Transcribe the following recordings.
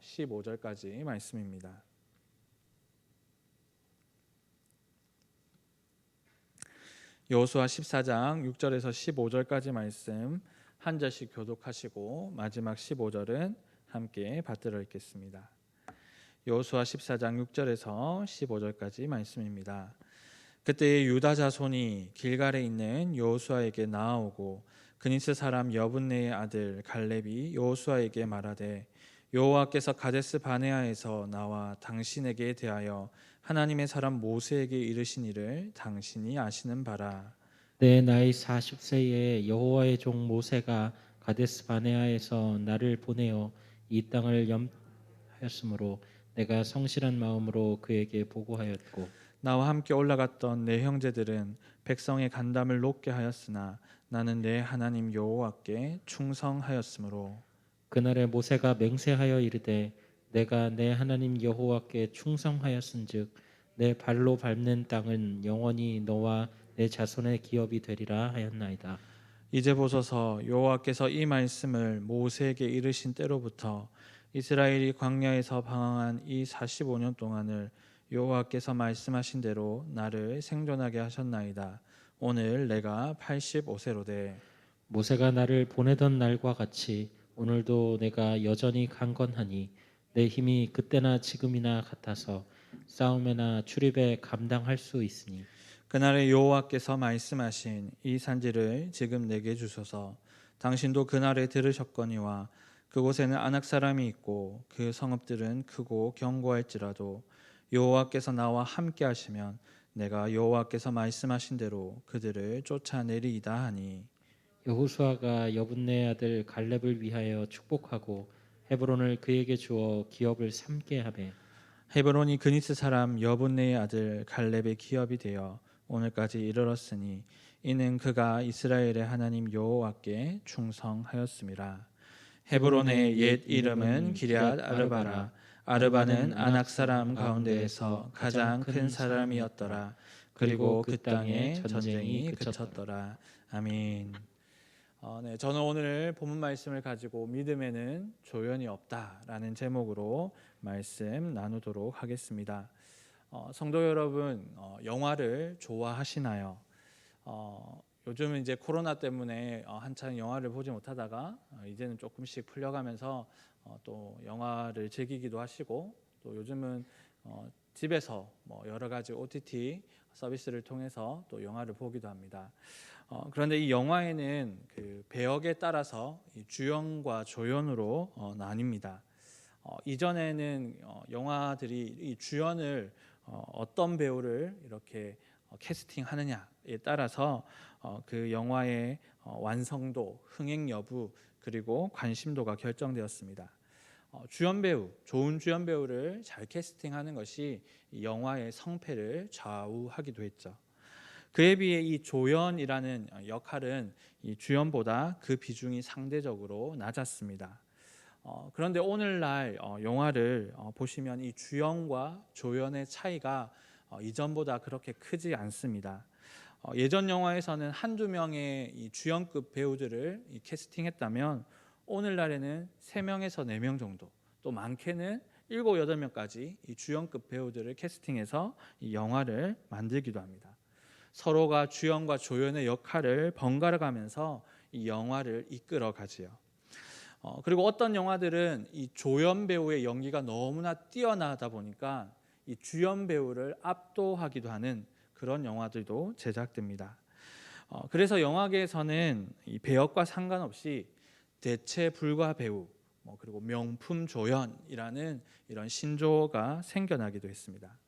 15절까지 말씀입니다. 여호수아 14장 6절에서 15절까지 말씀 한 절씩 교독하시고 마지막 15절은 함께 받들어 읽겠습니다. 여호수아 14장 6절에서 15절까지 말씀입니다. 그때에 유다 자손이 길갈에 있는 여호수아에게 나아오고 그니스 사람 여분네의 아들 갈렙이 여호수아에게 말하되 여호와께서 가데스 바네아에서 나와 당신에게 대하여 하나님의 사람 모세에게 이르신 일을 당신이 아시는 바라. 내 나이 40세에 여호와의 종 모세가 가데스 바네아에서 나를 보내어 이 땅을 염하였으므로 내가 성실한 마음으로 그에게 보고하였고 나와 함께 올라갔던 내 형제들은 백성의 간담을 높게 하였으나 나는 내 하나님 여호와께 충성하였으므로 그날에 모세가 맹세하여 이르되 내가 내 하나님 여호와께 충성하였은즉 내 발로 밟는 땅은 영원히 너와 내 자손의 기업이 되리라 하였나이다. 이제 보소서 여호와께서 이 말씀을 모세에게 이르신 때로부터 이스라엘이 광야에서 방황한 이 45년 동안을 여호와께서 말씀하신 대로 나를 생존하게 하셨나이다. 오늘 내가 85세로되 모세가 나를 보내던 날과 같이 오늘도 내가 여전히 강건하니 내 힘이 그때나 지금이나 같아서 싸움에나 출입에 감당할 수 있으니 그날에 여호와께서 말씀하신 이 산지를 지금 내게 주소서. 당신도 그날에 들으셨거니와 그곳에는 아낙 사람이 있고 그 성읍들은 크고 견고할지라도 여호와께서 나와 함께 하시면 내가 여호와께서 말씀하신 대로 그들을 쫓아내리이다 하니 여호수아가 여분네 아들 갈렙을 위하여 축복하고 헤브론을 그에게 주어 기업을 삼게 하매 헤브론이 그니스 사람 여분네의 아들 갈렙의 기업이 되어 오늘까지 이르렀으니 이는 그가 이스라엘의 하나님 여호와께 충성하였음이라. 헤브론의 옛 이름은 기럇 아르바라. 아르바는 아낙 사람 가운데에서 가장 큰 사람이었더라. 그리고 그 땅에 전쟁이 그쳤더라. 아멘. 네, 저는 오늘 본문 말씀을 가지고 믿음에는 조연이 없다라는 제목으로 말씀 나누도록 하겠습니다. 성도 여러분, 영화를 좋아하시나요? 요즘은 이제 코로나 때문에 한참 영화를 보지 못하다가 이제는 조금씩 풀려가면서 또 영화를 즐기기도 하시고 또 요즘은 집에서 뭐 여러 가지 OTT 서비스를 통해서 또 영화를 보기도 합니다. 그런데 이 영화에는 그 배역에 따라서 이 주연과 조연으로 나뉩니다. 이전에는 영화들이 이 주연을 어떤 배우를 이렇게 캐스팅하느냐에 따라서 그 영화의 완성도, 흥행 여부 그리고 관심도가 결정되었습니다. 주연 배우, 좋은 주연 배우를 잘 캐스팅하는 것이 이 영화의 성패를 좌우하기도 했죠. 그에 비해 이 조연이라는 역할은 이 주연보다 그 비중이 상대적으로 낮았습니다. 그런데 오늘날 영화를 보시면 이 주연과 조연의 차이가 이전보다 그렇게 크지 않습니다. 예전 영화에서는 한두 명의 이 주연급 배우들을 캐스팅했다면 오늘날에는 3명에서 4명 정도, 또 많게는 7, 8명까지 이 주연급 배우들을 캐스팅해서 이 영화를 만들기도 합니다. 서로가 주연과 조연의 역할을 번갈아 가면서 이 영화를 이끌어 가지요. 그리고 어떤 영화들은 이 조연 배우의 연기가 너무나 뛰어나다 보니까 이 주연 배우를 압도하기도 하는 그런 영화들도 제작됩니다. 그래서 영화계에서는 이 배역과 상관없이 대체 불가 배우, 그리고 명품 조연이라는 이런 신조어가 생겨나기도 했습니다.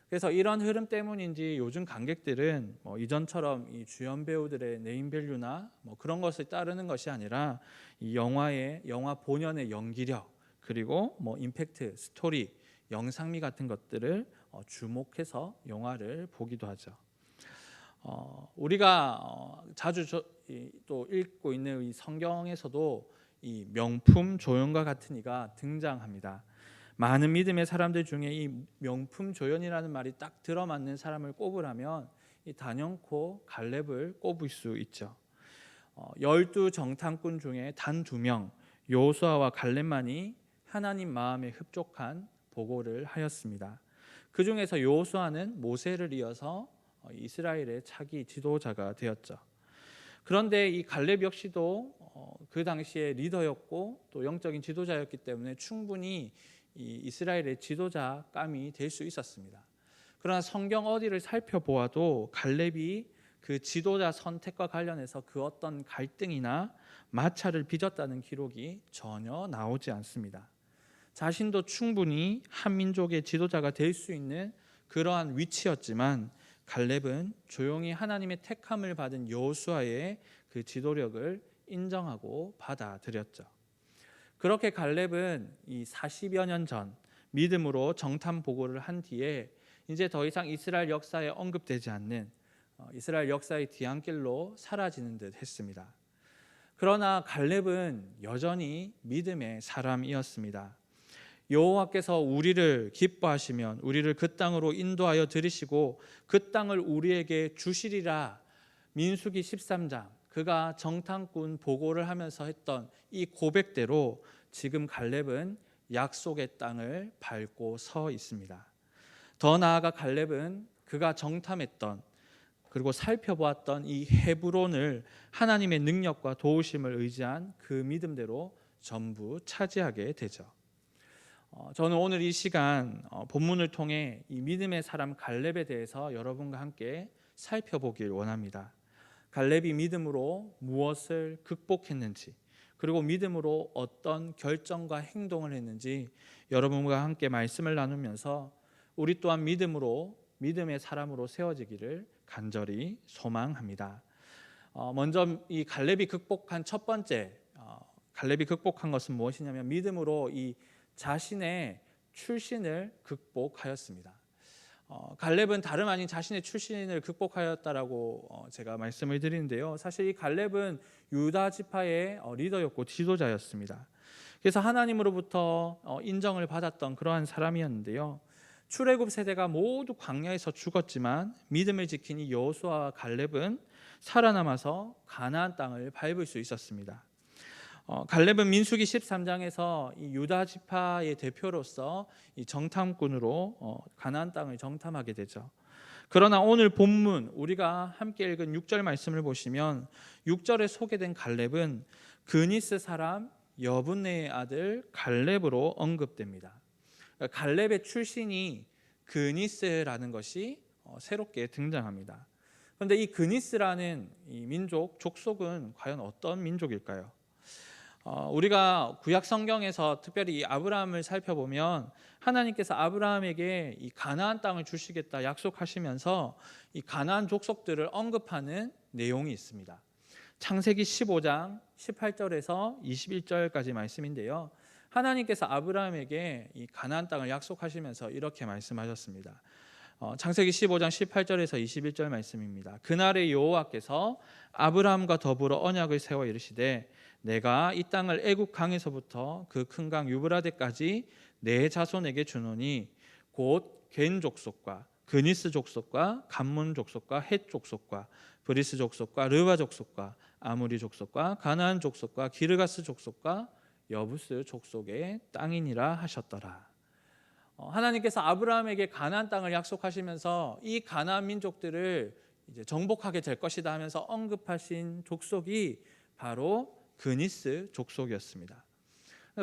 그래서 이런 흐름 때문인지 요즘 관객들은 이전처럼 이 주연 배우들의 네임밸류나 그런 것을 따르는 것이 아니라 이 영화 본연의 연기력 그리고 임팩트, 스토리, 영상미 같은 것들을 주목해서 영화를 보기도 하죠. 우리가 자주 또 읽고 있는 이 성경에서도 이 명품 조연과 같은 이가 등장합니다. 많은 믿음의 사람들 중에 이 명품 조연이라는 말이 딱 들어맞는 사람을 꼽으라면 이 단연코 갈렙을 꼽을 수 있죠. 12 정탐꾼 중에 단 2명 여호수아와 갈렙만이 하나님 마음에 흡족한 보고를 하였습니다. 그 중에서 여호수아는 모세를 이어서 이스라엘의 차기 지도자가 되었죠. 그런데 이 갈렙 역시도 그 당시에 리더였고 또 영적인 지도자였기 때문에 충분히 이 이스라엘의 지도자감이 될 수 있었습니다. 그러나 성경 어디를 살펴보아도 갈렙이 그 지도자 선택과 관련해서 그 어떤 갈등이나 마찰을 빚었다는 기록이 전혀 나오지 않습니다. 자신도 충분히 한 민족의 지도자가 될 수 있는 그러한 위치였지만 갈렙은 조용히 하나님의 택함을 받은 여호수아의 그 지도력을 인정하고 받아들였죠. 그렇게 갈렙은 이 40여 년 전 믿음으로 정탐 보고를 한 뒤에 이제 더 이상 이스라엘 역사에 언급되지 않는 이스라엘 역사의 뒤안길로 사라지는 듯 했습니다. 그러나 갈렙은 여전히 믿음의 사람이었습니다. 여호와께서 우리를 기뻐하시면 우리를 그 땅으로 인도하여 들이시고 그 땅을 우리에게 주시리라. 민수기 13장 그가 정탐꾼 보고를 하면서 했던 이 고백대로 지금 갈렙은 약속의 땅을 밟고 서 있습니다. 더 나아가 갈렙은 그가 정탐했던 그리고 살펴보았던 이 헤브론을 하나님의 능력과 도우심을 의지한 그 믿음대로 전부 차지하게 되죠. 저는 오늘 이 시간 본문을 통해 이 믿음의 사람 갈렙에 대해서 여러분과 함께 살펴보길 원합니다. 갈렙이 믿음으로 무엇을 극복했는지 그리고 믿음으로 어떤 결정과 행동을 했는지 여러분과 함께 말씀을 나누면서 우리 또한 믿음으로 믿음의 사람으로 세워지기를 간절히 소망합니다. 먼저 이 갈렙이 극복한 첫 번째 갈렙이 극복한 것은 무엇이냐면 믿음으로 이 자신의 출신을 극복하였습니다. 갈렙은 다름 아닌 자신의 출신을 극복하였다라고 제가 말씀을 드리는데요. 사실 이 갈렙은 유다 지파의 리더였고 지도자였습니다. 그래서 하나님으로부터 인정을 받았던 그러한 사람이었는데요. 출애굽 세대가 모두 광야에서 죽었지만 믿음을 지킨 이 여호수아와 갈렙은 살아남아서 가나안 땅을 밟을 수 있었습니다. 갈렙은 민수기 13장에서 이 유다 지파의 대표로서 이 정탐꾼으로 가나안 땅을 정탐하게 되죠. 그러나 오늘 본문 우리가 함께 읽은 6절 말씀을 보시면 6절에 소개된 갈렙은 그니스 사람 여분네의 아들 갈렙으로 언급됩니다. 갈렙의 출신이 그니스라는 것이 새롭게 등장합니다. 그런데 이 그니스라는 이 민족 족속은 과연 어떤 민족일까요? 우리가 구약 성경에서 특별히 이 아브라함을 살펴보면 하나님께서 아브라함에게 이 가나안 땅을 주시겠다 약속하시면서 이 가나안 족속들을 언급하는 내용이 있습니다. 창세기 15장 18절에서 21절까지 말씀인데요. 하나님께서 아브라함에게 이 가나안 땅을 약속하시면서 이렇게 말씀하셨습니다. 창세기 15장 18절에서 21절 말씀입니다. 그날에 여호와께서 아브라함과 더불어 언약을 세워 이르시되 내가 이 땅을 애굽 강에서부터 그 큰 강 유브라데까지 내 자손에게 주노니 곧 겐 족속과 그니스 족속과 감문 족속과 헷 족속과 브리스 족속과 르바 족속과 아무리 족속과 가나안 족속과 기르가스 족속과 여부스 족속의 땅이니라 하셨더라. 하나님께서 아브라함에게 가나안 땅을 약속하시면서 이 가나안 민족들을 이제 정복하게 될 것이다 하면서 언급하신 족속이 바로 그니스 족속이었습니다.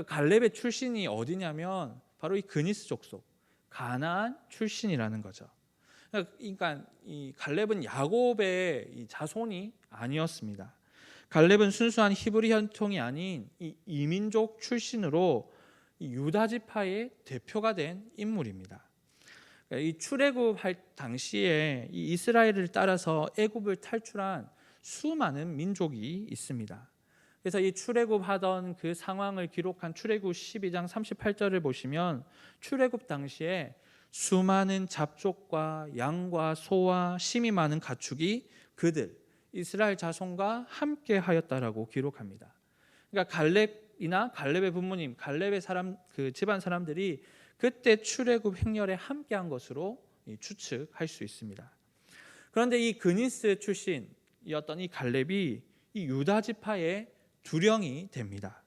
갈렙의 출신이 어디냐면 바로 이 그니스 족속, 가나안 출신이라는 거죠. 그러니까 이 갈렙은 야곱의 이 자손이 아니었습니다. 갈렙은 순수한 히브리 혈통이 아닌 이 이민족 출신으로 이 유다 지파의 대표가 된 인물입니다. 이 출애굽할 당시에 이 이스라엘을 따라서 애굽을 탈출한 수많은 민족이 있습니다. 그래서 이 출애굽하던 그 상황을 기록한 출애굽 12장 38절을 보시면 출애굽 당시에 수많은 잡족과 양과 소와 심이 많은 가축이 그들 이스라엘 자손과 함께 하였다라고 기록합니다. 그러니까 갈렙이나 갈렙의 부모님, 갈렙의 사람 그 집안 사람들이 그때 출애굽 행렬에 함께한 것으로 추측할 수 있습니다. 그런데 이 그니스 출신이었던 이 갈렙이 이 유다 지파의 두령이 됩니다.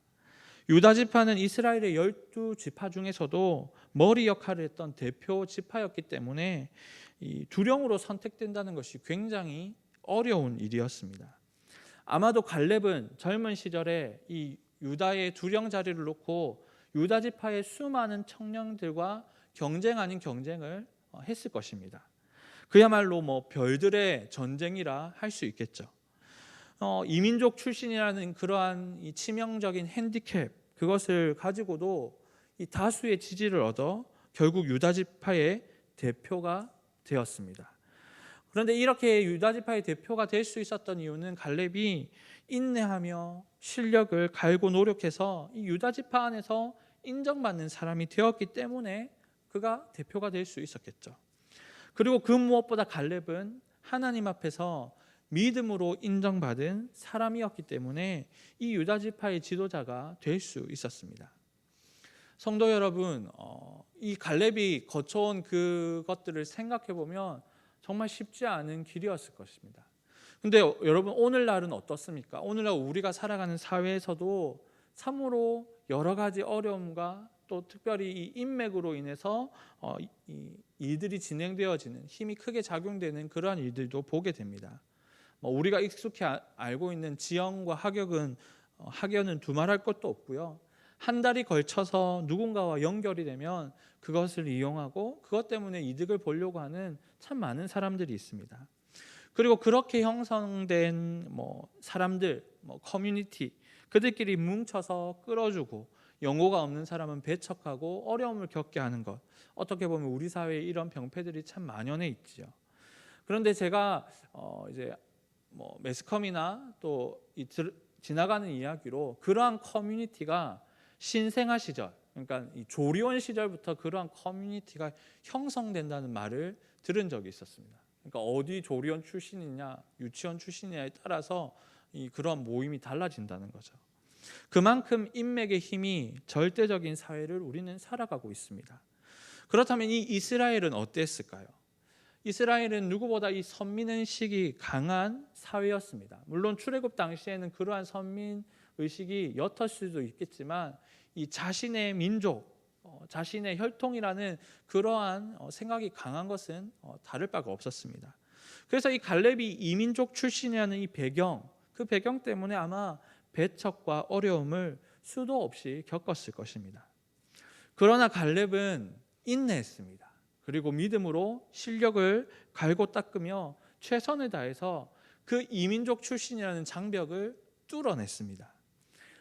유다 지파는 이스라엘의 12지파 중에서도 머리 역할을 했던 대표 지파였기 때문에 이 두령으로 선택된다는 것이 굉장히 어려운 일이었습니다. 아마도 갈렙은 젊은 시절에 이 유다의 두령 자리를 놓고 유다 지파의 수많은 청년들과 경쟁 아닌 경쟁을 했을 것입니다. 그야말로 별들의 전쟁이라 할 수 있겠죠. 이민족 출신이라는 그러한 이 치명적인 핸디캡, 그것을 가지고도 이 다수의 지지를 얻어 결국 유다 지파의 대표가 되었습니다. 그런데 이렇게 유다 지파의 대표가 될 수 있었던 이유는 갈렙이 인내하며 실력을 갈고 노력해서 이 유다 지파 안에서 인정받는 사람이 되었기 때문에 그가 대표가 될 수 있었겠죠. 그리고 그 무엇보다 갈렙은 하나님 앞에서 믿음으로 인정받은 사람이었기 때문에 이 유다 지파의 지도자가 될 수 있었습니다. 성도 여러분, 이 갈렙이 거쳐온 그것들을 생각해 보면 정말 쉽지 않은 길이었을 것입니다. 근데 여러분, 오늘날은 어떻습니까? 오늘날 우리가 살아가는 사회에서도 참으로 여러 가지 어려움과 또 특별히 이 인맥으로 인해서 이 일들이 진행되어지는, 힘이 크게 작용되는 그러한 일들도 보게 됩니다. 우리가 익숙히 알고 있는 지형과 학연은 두말할 것도 없고요. 한 달이 걸쳐서 누군가와 연결이 되면 그것을 이용하고 그것 때문에 이득을 보려고 하는 참 많은 사람들이 있습니다. 그리고 그렇게 형성된 사람들, 커뮤니티, 그들끼리 뭉쳐서 끌어주고 연고가 없는 사람은 배척하고 어려움을 겪게 하는 것, 어떻게 보면 우리 사회에 이런 병폐들이 참 만연해 있지요. 그런데 제가 이제 매스컴이나 또 지나가는 이야기로 그러한 커뮤니티가 신생아 시절, 그러니까 이 조리원 시절부터 그러한 커뮤니티가 형성된다는 말을 들은 적이 있었습니다. 그러니까 어디 조리원 출신이냐, 유치원 출신이냐에 따라서 그런 모임이 달라진다는 거죠. 그만큼 인맥의 힘이 절대적인 사회를 우리는 살아가고 있습니다. 그렇다면 이 이스라엘은 어땠을까요? 이스라엘은 누구보다 이 선민의식이 강한 사회였습니다. 물론 출애굽 당시에는 그러한 선민의식이 옅을 수도 있겠지만 이 자신의 민족, 자신의 혈통이라는 그러한 생각이 강한 것은 다를 바가 없었습니다. 그래서 이 갈렙이 이민족 출신이라는 이 배경, 그 배경 때문에 아마 배척과 어려움을 수도 없이 겪었을 것입니다. 그러나 갈렙은 인내했습니다. 그리고 믿음으로 실력을 갈고 닦으며 최선을 다해서 그 이민족 출신이라는 장벽을 뚫어냈습니다.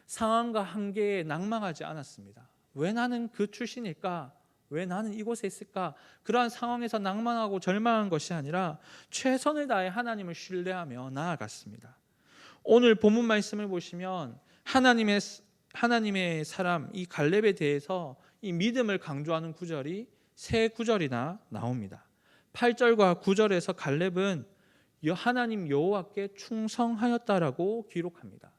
상황과 한계에 낭망하지 않았습니다. 왜 나는 그 출신일까? 왜 나는 이곳에 있을까? 그러한 상황에서 낭만하고 절망한 것이 아니라 최선을 다해 하나님을 신뢰하며 나아갔습니다. 오늘 본문 말씀을 보시면 하나님의 사람 이 갈렙에 대해서 이 믿음을 강조하는 구절이 세 구절이나 나옵니다. 8절과 9절에서 갈렙은 하나님 여호와께 충성하였다라고 기록합니다.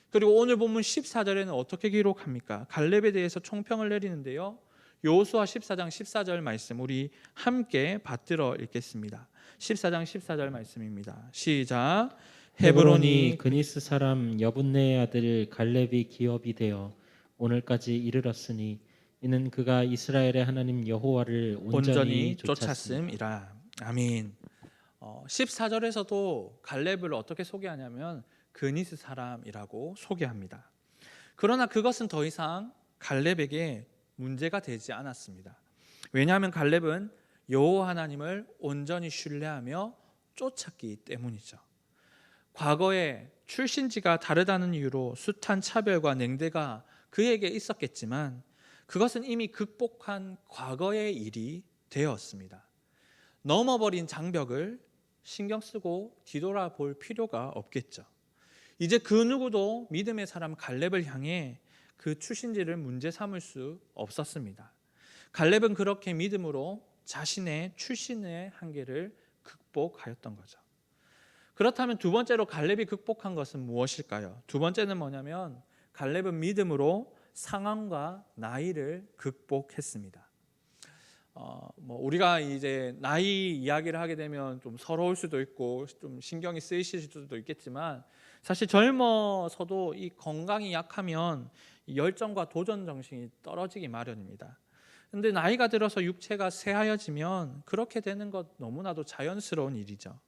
그리고 오늘 본문 14절에는 어떻게 기록합니까? 갈렙에 대해서 총평을 내리는데요. 여호수아 14장 14절 말씀 우리 함께 받들어 읽겠습니다. 14장 14절 말씀입니다. 시작. 헤브론이 그니스 사람 여분네의 아들 갈렙이 기업이 되어 오늘까지 이르렀으니 이는 그가 이스라엘의 하나님 여호와를 온전히 쫓았음이라. 아멘. 14절에서도 갈렙을 어떻게 소개하냐면 그니스 사람이라고 소개합니다. 그러나 그것은 더 이상 갈렙에게 문제가 되지 않았습니다. 왜냐하면 갈렙은 여호와 하나님을 온전히 신뢰하며 쫓았기 때문이죠. 과거에 출신지가 다르다는 이유로 숱한 차별과 냉대가 그에게 있었겠지만 그것은 이미 극복한 과거의 일이 되었습니다. 넘어버린 장벽을 신경 쓰고 뒤돌아볼 필요가 없겠죠. 이제 그 누구도 믿음의 사람 갈렙을 향해 그 출신지를 문제 삼을 수 없었습니다. 갈렙은 그렇게 믿음으로 자신의 출신의 한계를 극복하였던 거죠. 그렇다면 두 번째로 갈렙이 극복한 것은 무엇일까요? 두 번째는 뭐냐면 갈렙은 믿음으로 상황과 나이를 극복했습니다. 우리가 이제 나이 이야기를 하게 되면 좀 서러울 수도 있고 좀 신경이 쓰이실 수도 있겠지만 사실 젊어서도 이 건강이 약하면 이 열정과 도전 정신이 떨어지기 마련입니다. 근데 나이가 들어서 육체가 쇠하여지면 그렇게 되는 것 너무나도 자연스러운 일이죠.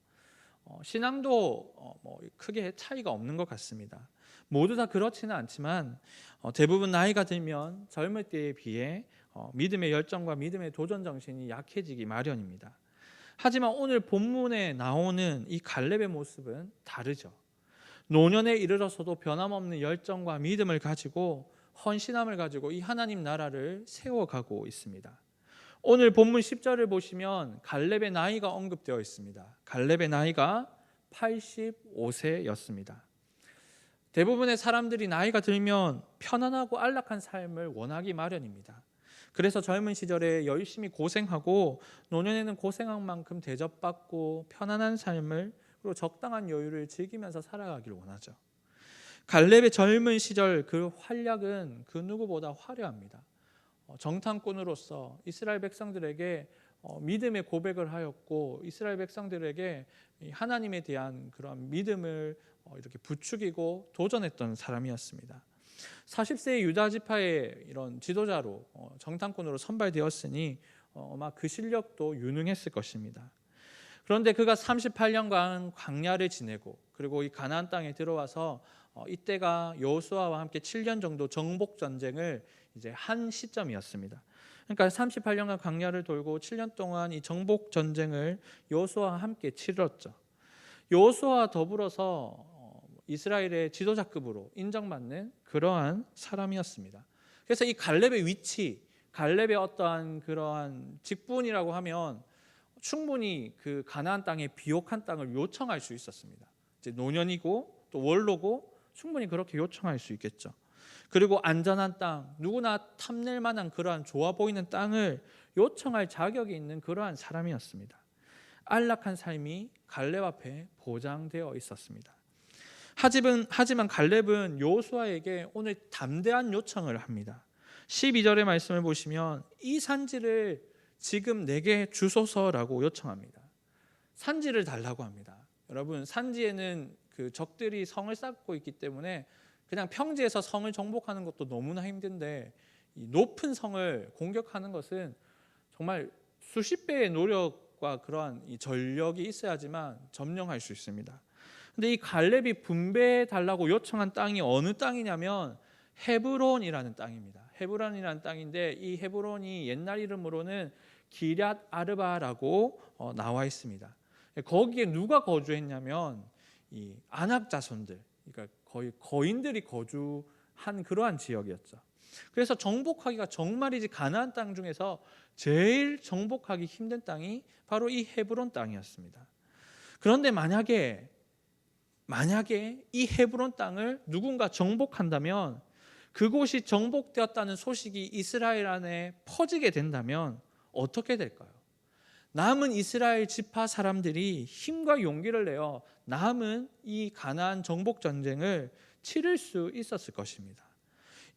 신앙도 뭐 크게 차이가 없는 것 같습니다. 모두 다 그렇지는 않지만 대부분 나이가 들면 젊을 때에 비해 믿음의 열정과 믿음의 도전 정신이 약해지기 마련입니다. 하지만 오늘 본문에 나오는 이 갈렙의 모습은 다르죠. 노년에 이르러서도 변함없는 열정과 믿음을 가지고 헌신함을 가지고 이 하나님 나라를 세워가고 있습니다. 오늘 본문 10절을 보시면 갈렙의 나이가 언급되어 있습니다. 갈렙의 나이가 85세였습니다. 대부분의 사람들이 나이가 들면 편안하고 안락한 삶을 원하기 마련입니다. 그래서 젊은 시절에 열심히 고생하고 노년에는 고생한 만큼 대접받고 편안한 삶을 그리고 적당한 여유를 즐기면서 살아가길 원하죠. 갈렙의 젊은 시절 그 활약은 그 누구보다 화려합니다. 정탐꾼으로서 이스라엘 백성들에게 믿음의 고백을 하였고 이스라엘 백성들에게 하나님에 대한 그런 믿음을 이렇게 부추기고 도전했던 사람이었습니다. 40세의 유다 지파의 이런 지도자로 정탐꾼으로 선발되었으니 아마 그 실력도 유능했을 것입니다. 그런데 그가 38년간 광야를 지내고 그리고 이 가나안 땅에 들어와서 이때가 여호수아와 함께 7년 정도 정복 전쟁을 이제 한 시점이었습니다. 그러니까 38년간 광야를 돌고 7년 동안 이 정복 전쟁을 여호수아와 함께 치렀죠. 여호수아와 더불어서 이스라엘의 지도자급으로 인정받는 그러한 사람이었습니다. 그래서 이 갈렙의 위치, 갈렙의 어떠한 그러한 직분이라고 하면 충분히 그 가나안 땅의 비옥한 땅을 요청할 수 있었습니다. 이제 노년이고 또 원로고 충분히 그렇게 요청할 수 있겠죠. 그리고 안전한 땅, 누구나 탐낼 만한 그러한 좋아 보이는 땅을 요청할 자격이 있는 그러한 사람이었습니다. 안락한 삶이 갈렙 앞에 보장되어 있었습니다. 하지만 갈렙은 여호수아에게 오늘 담대한 요청을 합니다. 12절의 말씀을 보시면 이 산지를 지금 내게 주소서라고 요청합니다. 산지를 달라고 합니다. 여러분, 산지에는 그 적들이 성을 쌓고 있기 때문에 그냥 평지에서 성을 정복하는 것도 너무나 힘든데 이 높은 성을 공격하는 것은 정말 수십 배의 노력과 그러한 이 전력이 있어야지만 점령할 수 있습니다. 근데 이 갈렙이 분배해 달라고 요청한 땅이 어느 땅이냐면 헤브론이라는 땅입니다. 헤브론이라는 땅인데 이 헤브론이 옛날 이름으로는 기럇 아르바라고 나와 있습니다. 거기에 누가 거주했냐면 이 아낙 자손들, 그러니까 거의 거인들이 거주한 그러한 지역이었죠. 그래서 정복하기가 정말이지 가나안 땅 중에서 제일 정복하기 힘든 땅이 바로 이 헤브론 땅이었습니다. 그런데 만약에 이 헤브론 땅을 누군가 정복한다면 그곳이 정복되었다는 소식이 이스라엘 안에 퍼지게 된다면 어떻게 될까요? 남은 이스라엘 지파 사람들이 힘과 용기를 내어 남은 이 가나안 정복 전쟁을 치를 수 있었을 것입니다.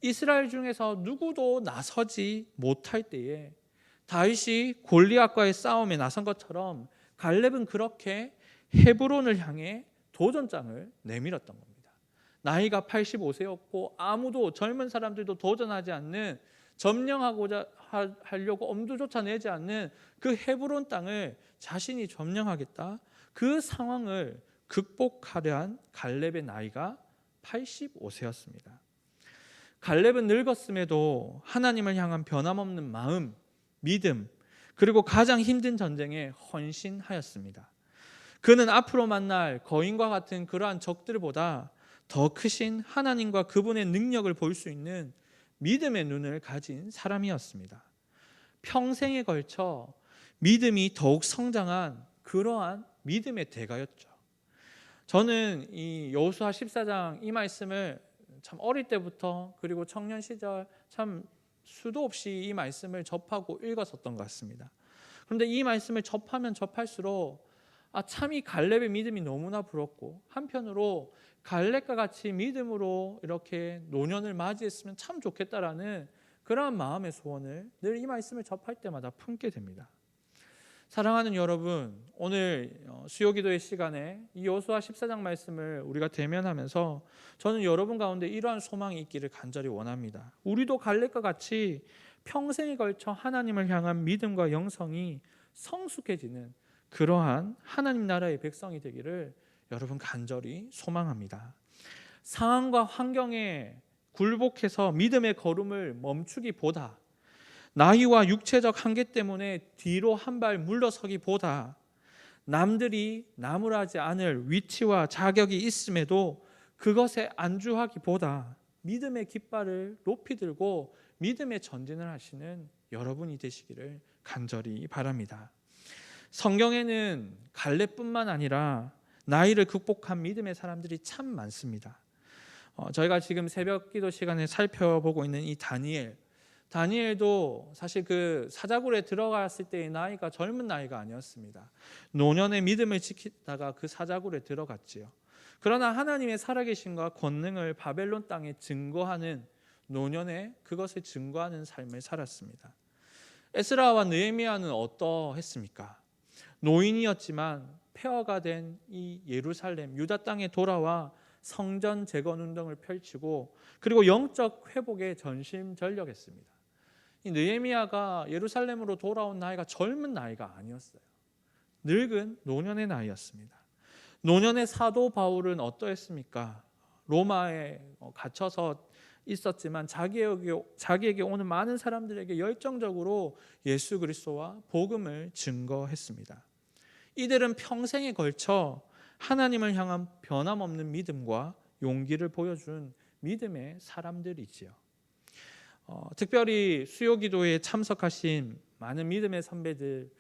이스라엘 중에서 누구도 나서지 못할 때에 다윗이 골리앗과의 싸움에 나선 것처럼 갈렙은 그렇게 헤브론을 향해 도전장을 내밀었던 겁니다. 나이가 85세였고 아무도 젊은 사람들도 도전하지 않는 점령하고자 하려고 엄두조차 내지 않는 그 헤브론 땅을 자신이 점령하겠다. 그 상황을 극복하려 한 갈렙의 나이가 85세였습니다. 갈렙은 늙었음에도 하나님을 향한 변함없는 마음, 믿음, 그리고 가장 힘든 전쟁에 헌신하였습니다. 그는 앞으로 만날 거인과 같은 그러한 적들보다 더 크신 하나님과 그분의 능력을 볼 수 있는 믿음의 눈을 가진 사람이었습니다. 평생에 걸쳐 믿음이 더욱 성장한 그러한 믿음의 대가였죠. 저는 이 여호수아 14장 이 말씀을 참 어릴 때부터 그리고 청년 시절 참 수도 없이 이 말씀을 접하고 읽었었던 것 같습니다. 그런데 이 말씀을 접하면 접할수록 참 이 갈렙의 믿음이 너무나 부럽고 한편으로 갈렙과 같이 믿음으로 이렇게 노년을 맞이했으면 참 좋겠다라는 그러한 마음의 소원을 늘 이 말씀을 접할 때마다 품게 됩니다. 사랑하는 여러분, 오늘 수요기도의 시간에 이 여호수아 14장 말씀을 우리가 대면하면서 저는 여러분 가운데 이러한 소망이 있기를 간절히 원합니다. 우리도 갈렙과 같이 평생에 걸쳐 하나님을 향한 믿음과 영성이 성숙해지는 그러한 하나님 나라의 백성이 되기를 여러분 간절히 소망합니다. 상황과 환경에 굴복해서 믿음의 걸음을 멈추기보다, 나이와 육체적 한계 때문에 뒤로 한 발 물러서기보다, 남들이 나무라지 않을 위치와 자격이 있음에도 그것에 안주하기보다 믿음의 깃발을 높이 들고 믿음의 전진을 하시는 여러분이 되시기를 간절히 바랍니다. 성경에는 갈렙뿐만 아니라 나이를 극복한 믿음의 사람들이 참 많습니다. 저희가 지금 새벽 기도 시간에 살펴보고 있는 이 다니엘도 사실 그 사자굴에 들어갔을 때의 나이가 젊은 나이가 아니었습니다. 노년의 믿음을 지키다가 그 사자굴에 들어갔지요. 그러나 하나님의 살아계심과 권능을 바벨론 땅에 증거하는 노년에 그것을 증거하는 삶을 살았습니다. 에스라와 느헤미야는 어떠했습니까? 노인이었지만 폐허가 된 이 예루살렘 유다 땅에 돌아와 성전 재건 운동을 펼치고 그리고 영적 회복에 전심전력했습니다. 이 느헤미야가 예루살렘으로 돌아온 나이가 젊은 나이가 아니었어요. 늙은 노년의 나이였습니다. 노년의 사도 바울은 어떠했습니까? 로마에 갇혀서 있었지만 자기에게 오는 많은 사람들에게 열정적으로 예수 그리스도와 복음을 증거했습니다. 이들은 평생에 걸쳐 하나님을 향한 변함없는 믿음과 용기를 보여준 믿음의 사람들이지요. 특별히 수요기도에 참석하신 많은 믿음의 선배들,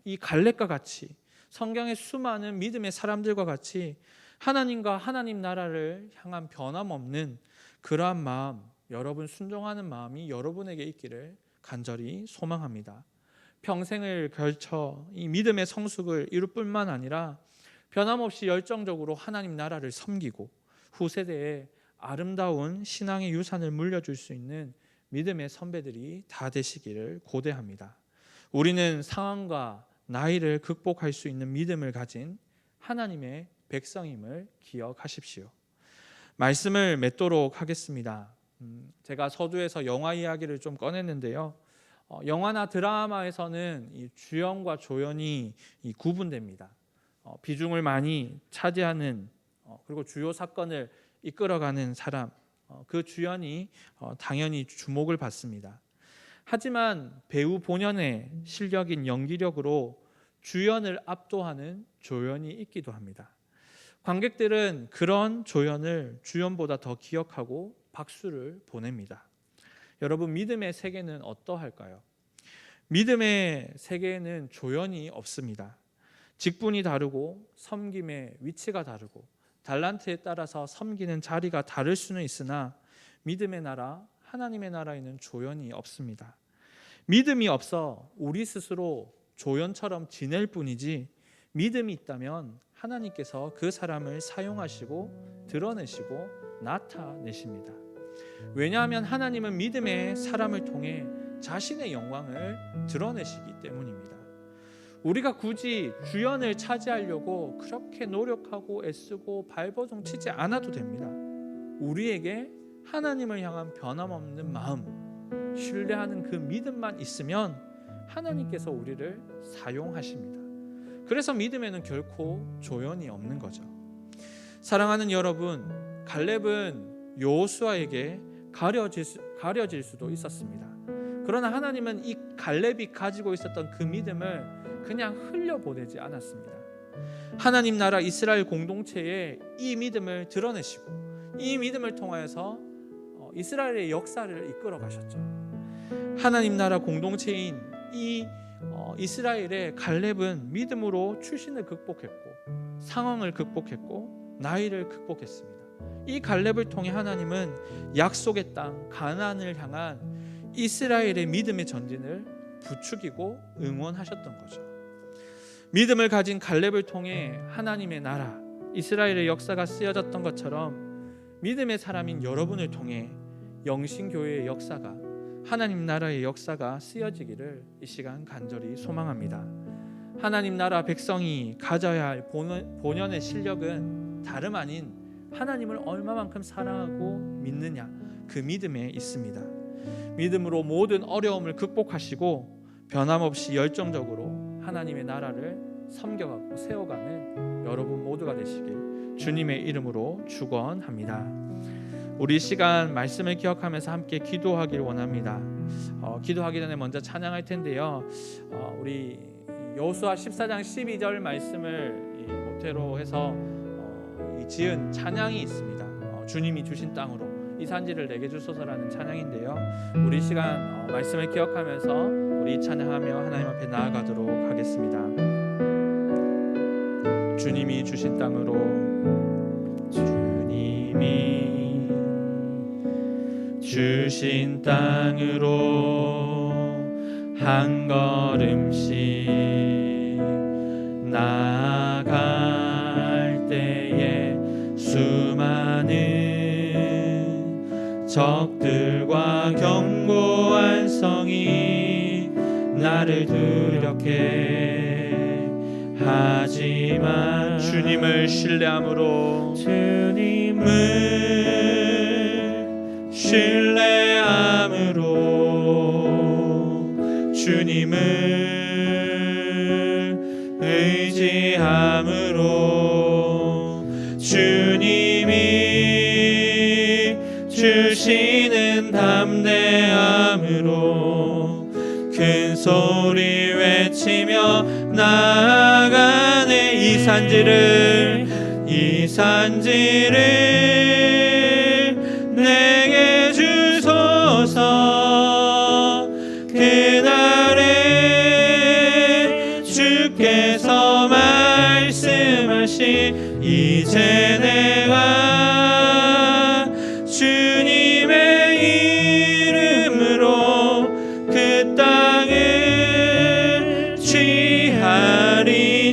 이 갈렙과 같이 성경의 수많은 믿음의 사람들과 같이 하나님과 하나님 나라를 향한 변함없는 그러한 마음, 여러분 순종하는 마음이 여러분에게 있기를 간절히 소망합니다. 평생을 걸쳐 이 믿음의 성숙을 이룰 뿐만 아니라 변함없이 열정적으로 하나님 나라를 섬기고 후세대에 아름다운 신앙의 유산을 물려줄 수 있는 믿음의 선배들이 다 되시기를 고대합니다. 우리는 상황과 나이를 극복할 수 있는 믿음을 가진 하나님의 백성임을 기억하십시오. 말씀을 맺도록 하겠습니다. 제가 서두에서 영화 이야기를 좀 꺼냈는데요. 영화나 드라마에서는 이 주연과 조연이 구분됩니다. 비중을 많이 차지하는 그리고 주요 사건을 이끌어가는 사람, 그 주연이 당연히 주목을 받습니다. 하지만 배우 본연의 실력인 연기력으로 주연을 압도하는 조연이 있기도 합니다. 관객들은 그런 조연을 주연보다 더 기억하고 박수를 보냅니다. 여러분, 믿음의 세계는 어떠할까요? 믿음의 세계에는 조연이 없습니다. 직분이 다르고 섬김의 위치가 다르고 달란트에 따라서 섬기는 자리가 다를 수는 있으나 믿음의 나라, 하나님의 나라에는 조연이 없습니다. 믿음이 없어 우리 스스로 조연처럼 지낼 뿐이지 믿음이 있다면 하나님께서 그 사람을 사용하시고 드러내시고 나타내십니다. 왜냐하면 하나님은 믿음의 사람을 통해 자신의 영광을 드러내시기 때문입니다. 우리가 굳이 주연을 차지하려고 그렇게 노력하고 애쓰고 발버둥 치지 않아도 됩니다. 우리에게 하나님을 향한 변함없는 마음, 신뢰하는 그 믿음만 있으면 하나님께서 우리를 사용하십니다. 그래서 믿음에는 결코 조연이 없는 거죠. 사랑하는 여러분, 갈렙은 여호수아에게 가려질 수도 있었습니다. 그러나 하나님은 이 갈렙이 가지고 있었던 그 믿음을 그냥 흘려보내지 않았습니다. 하나님 나라 이스라엘 공동체에 이 믿음을 드러내시고 이 믿음을 통하여서 이스라엘의 역사를 이끌어 가셨죠. 하나님 나라 공동체인 이 이스라엘의 갈렙은 믿음으로 출신을 극복했고 상황을 극복했고 나이를 극복했습니다. 이 갈렙을 통해 하나님은 약속의 땅 가나안을 향한 이스라엘의 믿음의 전진을 부추기고 응원하셨던 거죠. 믿음을 가진 갈렙을 통해 하나님의 나라 이스라엘의 역사가 쓰여졌던 것처럼 믿음의 사람인 여러분을 통해 영신교회의 역사가 하나님 나라의 역사가 쓰여지기를 이 시간 간절히 소망합니다. 하나님 나라 백성이 가져야 할 본연의 실력은 다름 아닌 하나님을 얼마만큼 사랑하고 믿느냐, 그 믿음에 있습니다. 믿음으로 모든 어려움을 극복하시고 변함없이 열정적으로 하나님의 나라를 섬겨가고 세워가는 여러분 모두가 되시길 주님의 이름으로 축원합니다. 우리 시간 말씀을 기억하면서 함께 기도하길 원합니다. 기도하기 전에 먼저 찬양할 텐데요. 우리 여호수아 14장 12절 말씀을 모태로 해서 지은 찬양이 있습니다. 주님이 주신 땅으로 이 산지를 내게 주소서라는 찬양인데요. 우리 시간 말씀을 기억하면서 우리 찬양하며 하나님 앞에 나아가도록 하겠습니다. 주님이 주신 땅으로, 주님이 주신 땅으로 한 걸음씩 나아갈 때에 수많은 적들과 견고한 성이 나를 두렵게 하지만 주님을 신뢰함으로, 주님을 신뢰함으로, 주님을 의지함으로, 주님이 주시는 담대함으로 큰 소리 외치며 나아가네. 이 산지를 내게 주소서. 그날에 주께서 말씀하신 이제 내가 주님의 이름으로 그 땅을 취하리니.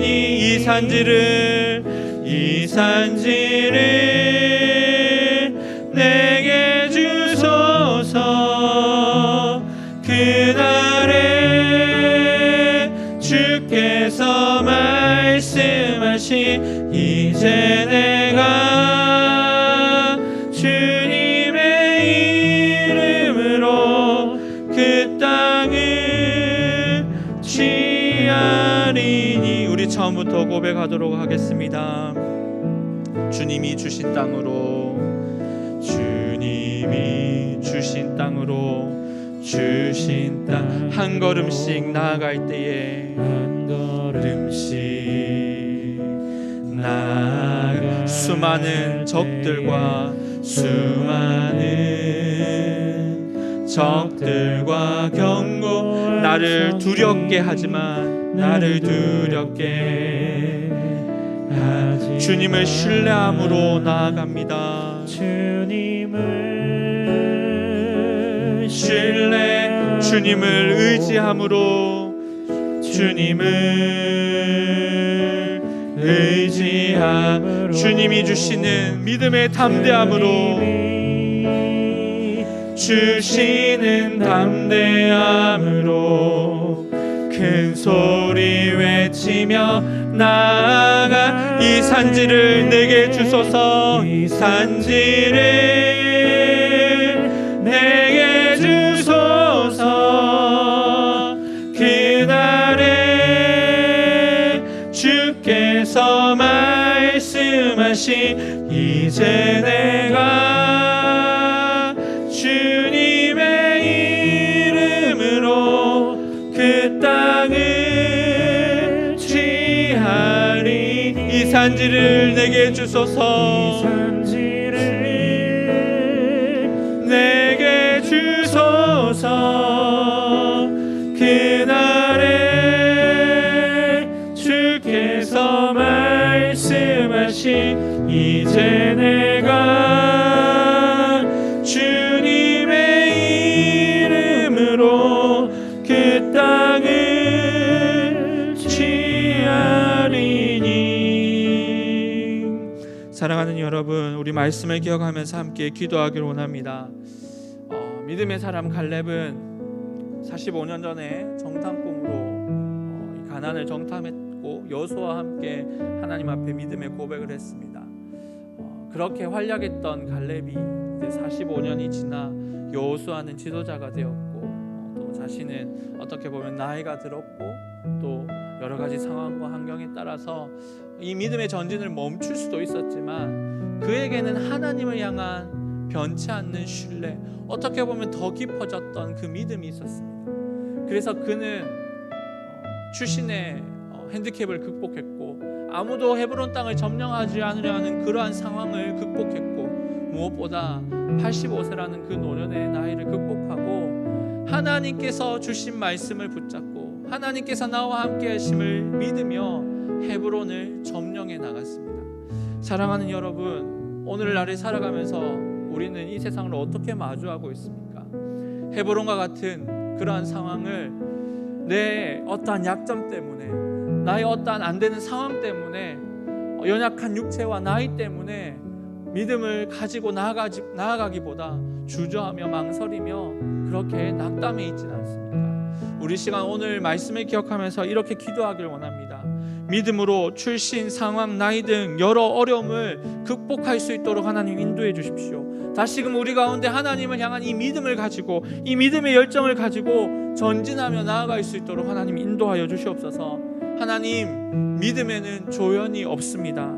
이 산지를 내게 주소서. 그날에 주께서 말씀하신 이제 내가 주님의 이름으로 그 땅을 취하리니. 우리 처음부터 고백하도록 하겠습니다. 주님이 주신 땅으로, 주님이 주신 땅으로, 주신 땅 한 걸음씩 나아갈 때에, 한 걸음씩 나아가 수많은 적들과 경고 나를 두렵게 하지만 주님을 신뢰함으로 나아갑니다. 주님을 의지함으로, 주님이 주시는 믿음의 담대함으로, 큰 소리 외치며 나아가. 이 산지를 내게 주소서. 이 산지를 내게 주소서. 그날에 주께서 말씀하신 이제 내가 주님의 이름으로 그 땅을 취하리. 이 산지를 내게 주소서. 내게 주소서. 그날에 주께서 말씀하신 이제 내가 주님의 이름으로 그 땅을 취하리니. 사랑하는 여러분, 우리 말씀을 기억하면서 함께 기도하기를 원합니다. 믿음의 사람 갈렙은 45년 전에 정탐꾼으로 가나안을 정탐했고 여호수아와 함께 하나님 앞에 믿음의 고백을 했습니다. 그렇게 활약했던 갈렙이 이제 45년이 지나 여호수아는 지도자가 되었고 또 자신은 어떻게 보면 나이가 들었고 또 여러 가지 상황과 환경에 따라서 이 믿음의 전진을 멈출 수도 있었지만 그에게는 하나님을 향한 변치 않는 신뢰, 어떻게 보면 더 깊어졌던 그 믿음이 있었습니다. 그래서 그는 출신의 핸디캡을 극복했고 아무도 헤브론 땅을 점령하지 않으려 하는 그러한 상황을 극복했고 무엇보다 85세라는 그 노년의 나이를 극복하고 하나님께서 주신 말씀을 붙잡고 하나님께서 나와 함께 하심을 믿으며 헤브론을 점령해 나갔습니다. 사랑하는 여러분, 오늘날을 살아가면서 우리는 이 세상을 어떻게 마주하고 있습니까? 헤브론과 같은 그러한 상황을 내 어떠한 약점 때문에, 나의 어떠한 안 되는 상황 때문에, 연약한 육체와 나이 때문에 믿음을 가지고 나아가기보다 주저하며 망설이며 그렇게 낙담해 있지는 않습니까? 우리 시간 오늘 말씀을 기억하면서 이렇게 기도하길 원합니다. 믿음으로 출신, 상황, 나이 등 여러 어려움을 극복할 수 있도록 하나님 인도해 주십시오. 다시금 우리 가운데 하나님을 향한 이 믿음을 가지고 이 믿음의 열정을 가지고 전진하며 나아갈 수 있도록 하나님 인도하여 주시옵소서. 하나님, 믿음에는 조연이 없습니다.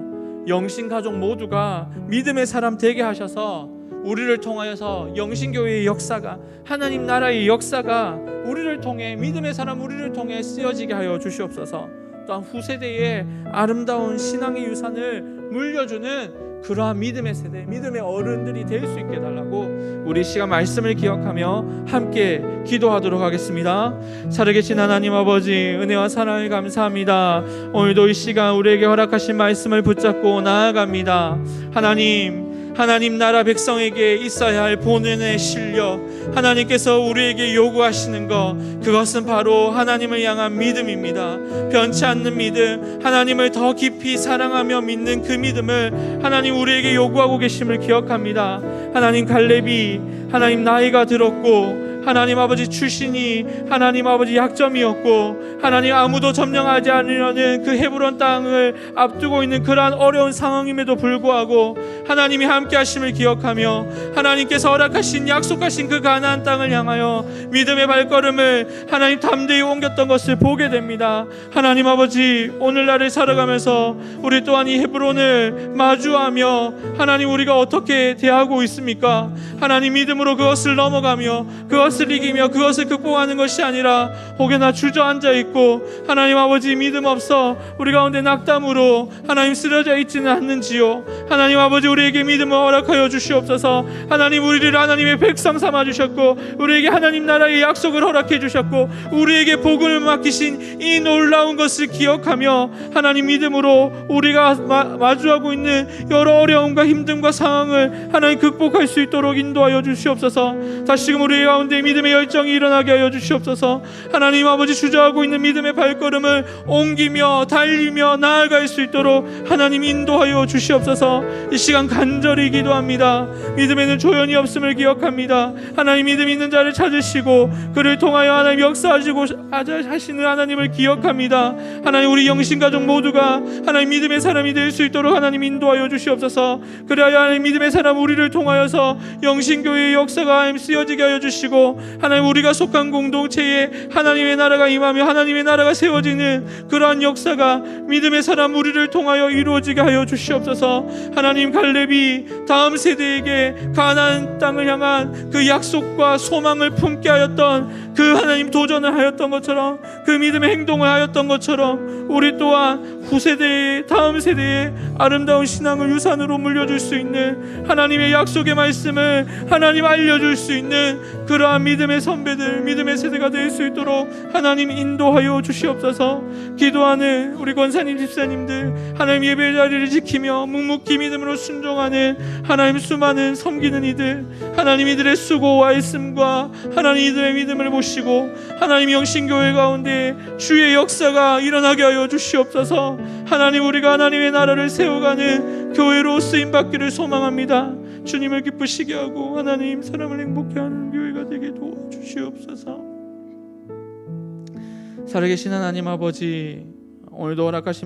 영신가족 모두가 믿음의 사람 되게 하셔서 우리를 통하여서 영신교회의 역사가, 하나님 나라의 역사가 우리를 통해, 믿음의 사람 우리를 통해 쓰여지게 하여 주시옵소서. 또한 후세대의 아름다운 신앙의 유산을 물려주는 그러한 믿음의 세대, 믿음의 어른들이 될 수 있게 해달라고 우리 시간 말씀을 기억하며 함께 기도하도록 하겠습니다. 살아계신 하나님 아버지, 은혜와 사랑을 감사합니다. 오늘도 이 시간 우리에게 허락하신 말씀을 붙잡고 나아갑니다. 하나님 나라 백성에게 있어야 할 본연의 실력, 하나님께서 우리에게 요구하시는 것, 그것은 바로 하나님을 향한 믿음입니다. 변치 않는 믿음, 하나님을 더 깊이 사랑하며 믿는 그 믿음을 하나님 우리에게 요구하고 계심을 기억합니다. 하나님, 갈렙이 하나님 나이가 들었고 하나님 아버지 출신이 하나님 아버지 약점이었고 하나님 아무도 점령하지 않으려는 그 헤브론 땅을 앞두고 있는 그러한 어려운 상황임에도 불구하고 하나님이 함께 하심을 기억하며 하나님께서 허락하신 약속하신 그 가나안 땅을 향하여 믿음의 발걸음을 하나님 담대히 옮겼던 것을 보게 됩니다. 하나님 아버지, 오늘날을 살아가면서 우리 또한 이 헤브론을 마주하며 하나님 우리가 어떻게 대하고 있습니까? 하나님, 믿음으로 그것을 넘어가며 그것을 이기며 그것을 극복하는 것이 아니라 혹여나 주저앉아 있고 하나님 아버지 믿음 없어 우리 가운데 낙담으로 하나님 쓰러져 있지는 않는지요. 하나님 아버지, 우리에게 믿음을 허락하여 주시옵소서. 하나님, 우리를 하나님의 백성 삼아 주셨고 우리에게 하나님 나라의 약속을 허락해 주셨고 우리에게 복음을 맡기신 이 놀라운 것을 기억하며 하나님 믿음으로 우리가 마주하고 있는 여러 어려움과 힘듦과 상황을 하나님 극복할 수 있도록 인도하여 주시옵소서. 다시금 우리 가운데 믿음의 열정이 일어나게 하여 주시옵소서. 하나님 아버지, 주저하고 있는 믿음의 발걸음을 옮기며 달리며 나아갈 수 있도록 하나님 인도하여 주시옵소서. 이 시간 간절히 기도합니다. 믿음에는 조연이 없음을 기억합니다. 하나님, 믿음 있는 자를 찾으시고 그를 통하여 하나님 역사하시고 하시는 하나님을 기억합니다. 하나님, 우리 영신가족 모두가 하나님 믿음의 사람이 될 수 있도록 하나님 인도하여 주시옵소서. 그래야 하나님 믿음의 사람 우리를 통하여서 영신교회의 역사가 하나님 쓰여지게 하여 주시고 하나님 우리가 속한 공동체에 하나님의 나라가 임하며 하나님의 나라가 세워지는 그러한 역사가 믿음의 사람 우리를 통하여 이루어지게 하여 주시옵소서. 하나님, 갈렙이 다음 세대에게 가나안 땅을 향한 그 약속과 소망을 품게 하였던 그 하나님 도전을 하였던 것처럼, 그 믿음의 행동을 하였던 것처럼 우리 또한 후세대에, 다음 세대에 아름다운 신앙을 유산으로 물려줄 수 있는 하나님의 약속의 말씀을 하나님 알려줄 수 있는 그러한 믿음의 선배들, 믿음의 세대가 될 수 있도록 하나님 인도하여 주시옵소서. 기도하는 우리 권사님, 집사님들, 하나님 예배 자리를 지키며 묵묵히 믿음으로 순종하는 하나님 수많은 섬기는 이들, 하나님 이들의 수고와 애씀과 하나님 이들의 믿음을 보시고 하나님 영신교회 가운데 주의 역사가 일어나게 하여 주시옵소서. 하나님, 우리가 하나님의 나라를 세워가는 교회로 쓰임받기를 소망합니다. 주님을 기쁘시게 하고 하나님 사람을 행복해 하는 교회가 되게 도와주시옵소서. 살아계신 하나님 아버지, 오늘도 허락하신